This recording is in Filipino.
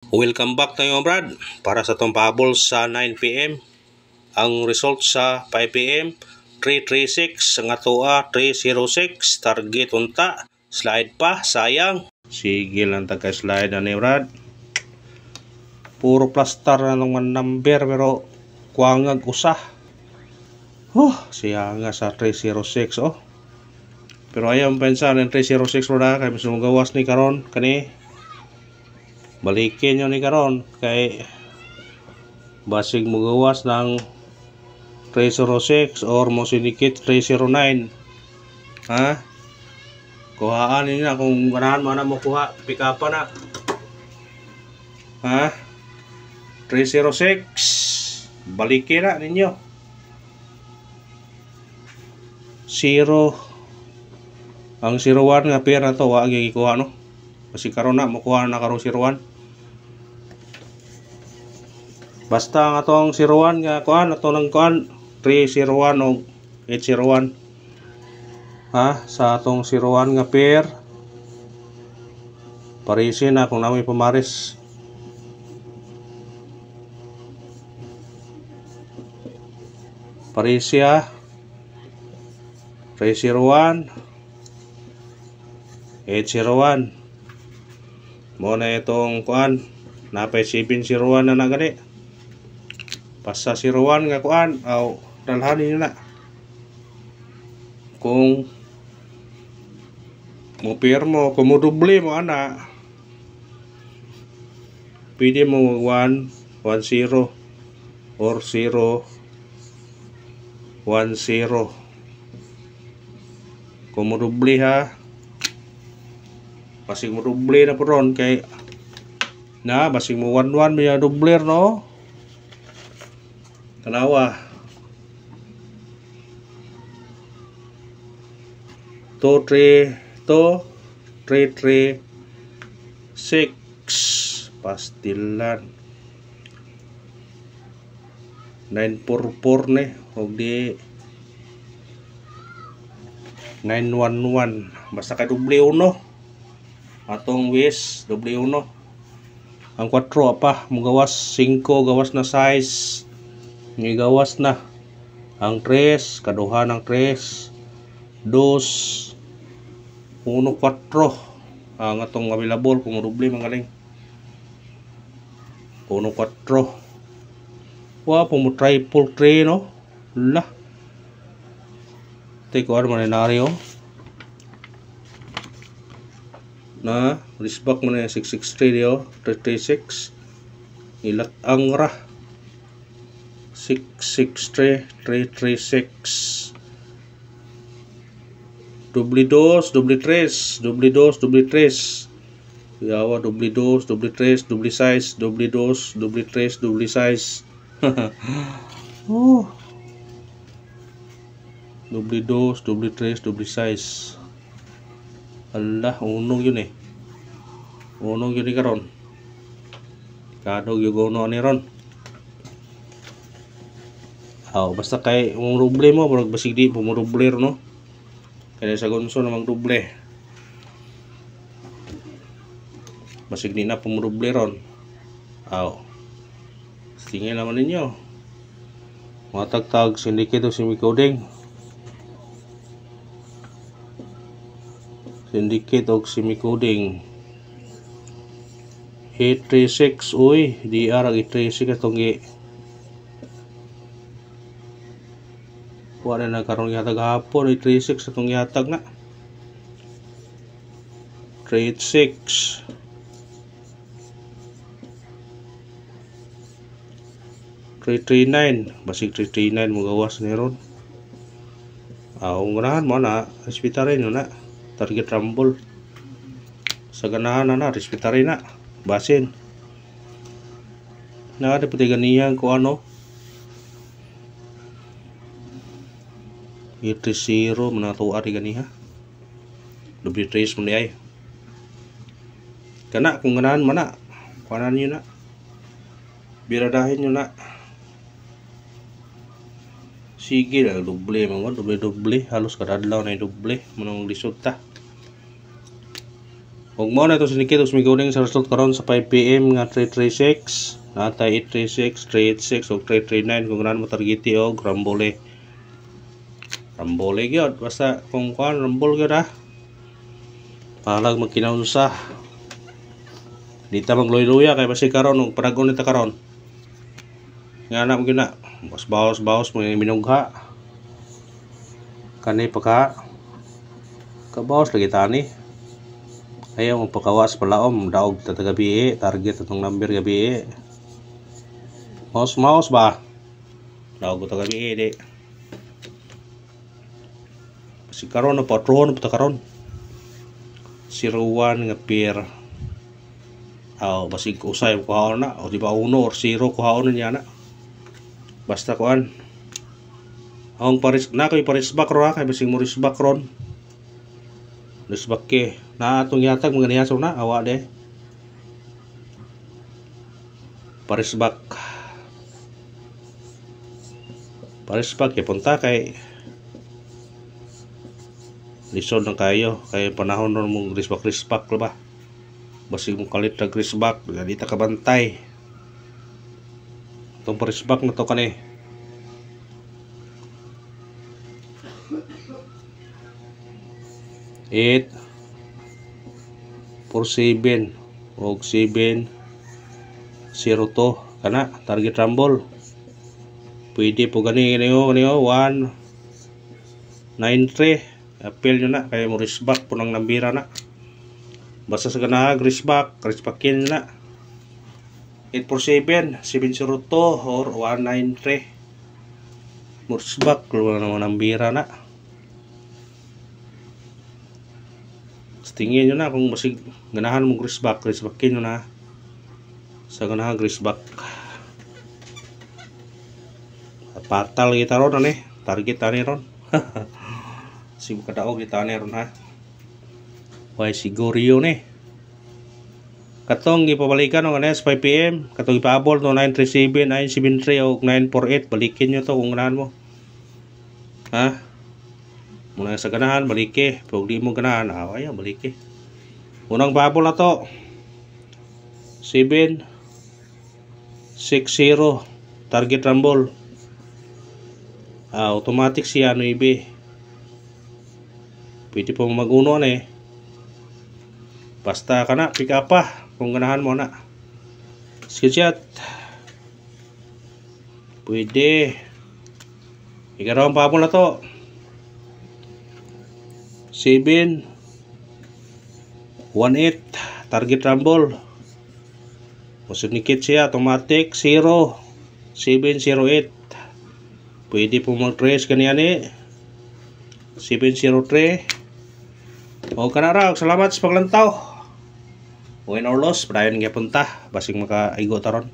Welcome back tayo Brad para sa itong pahabol sa 9pm. Ang result sa 5pm 336, ang atua 306, target unta, slide pa, sayang. Sige lang taga slide na ni Brad. Puro plaster na naman number pero kuangag usah. Siya nga sa 306 Pero ayaw pensa ng 306 Brad kay mismo gawas ni karon kani. Balikin nyo ni karon kay basig mo gawas ng 306 or mo sinikit 309. Kuhaan ninyo na kung ganahan mo na mo kuha, pick up na. 306 balikin na ninyo. 0 ang 01 nga pair na to wa gyud ikuha no. Kasi karon na mo kuha na karong 01. Basta ang atong 01 nga kuan ato ng kuan 301 o 801 sa atong 01 nga pair parisin na kung namoy pamaris. Parisya 301 801 mo na itong kuan napay 701 na nagani. Pasa 01 nga kuan aw dalhanin na kung mo pair mo kung mo doble mo ana pwede mo 1 10 or 0 10 kung mo doble basig mo doble na po ron kay na basig mo 11 may dobler no tanawa 336 pastilan 944 ne og di 911 basta ka doble uno atong wis doble uno ang 4 pa mo gawas 5 gawas na size ni gawas na ang 3 kaduha ng 3 2 1 4 ang atong available kung doble magaling 1 4 wa po mo triple 3 no la teko ano manenaryo na risbak mo na 663 dio 336 ilat ang ra 663 336 doble 2 doble 3 doble 2 doble 3 yawa doble 2 doble 3 doble 6 doble 2 doble 3 doble 6 doble 2 doble 3 doble 6 Allah unong yun unong yun karon kadog yung uno ni ron. Basta kay mong doble mo pero basig di mo doble no kaya sa gonso namang doble basig di na po mo doble ron tingin naman ninyo matagtag syndicate o semicoding syndicate o semicoding 836 uy DR 836 itong wala na karong yatag hapon 36 atong yatag na 36 339 basig 339 mo gawas ni ron ganahan mo na respetarin na target rumble sa ganahan na respetarin na basin na pati ganihan ko ano 80 manatuwa rin ganiha doble 3 mo niya kana kung ganahan mo na kuanan nyo na biradahin nyo na sige lang doble mga doble halos kadadlaw na doble manong lisod ta Kung mo na ito sinikit, usmiguling sa result karon sa 5 PM nga 336, natay 836, 386 o 339 kung ganahan mo targeti o Rambole. Rambole gyud, basta kung kuan Rambole gyud ha. Palag magkinaunsa. Di ta magloy-loya kay basi karon og panagon nita karon. Nga na mo gina, bawas-bawas mo minugha. Kani pagka kabawas lagi tani. Ayaw mo pakawas palaom daog ta gabi target atong number gabi. Mouse ba? Daog ta gabi di. Basi karon na patron ta karon. 01 nga pair. Basi usay ko haon na o di ba 1 or 0 ko haon niya na. Basta kuan. Ang paris na koy paris back ro kay basing mo back ron. Risback ke na atong yatag mga niyaso na awa de. Paris back ke punta kay lisod ng kayo kay panahon ron mong risback ba. Basig mo kalit na risback di ta kabantay. Itong paris back na to kani. Eight 47 og 702 kana target rumble. Pwede po gani 193 appeal nyo na kaya mo risback po ng nambira na. Basta sa ganahag risbackin nyo na 847 702 or 193 mo risback kung naman nambira na. Tingin nyo na kung masig ganahan mong risbackin nyo na sa ganahan risback. Patal kita ron ani target ani ron. Sibu kadaog kita ani ron ha. Why siguro ni katong ipabalikan ng anes 5 PM katong ipaabol no 937 973 o 948 balikin nyo to kung ganahan mo ha. Muna sa ganahan balike pag di mo ganahan ayaw balike. Unang babol na to 760 target rumble. Automatic siya 9. Pwede po mag-uno na basta ka na pick up pa kung ganahan mo na. Screenshot pwede. Ikarawang babol na to 718 target rumble. Masunikit siya automatic 0708. Pwede po mag-trace kanyan 703. O kanara, salamat sa paglantaw. Win or loss, padayon nga punta basing makaigo taron.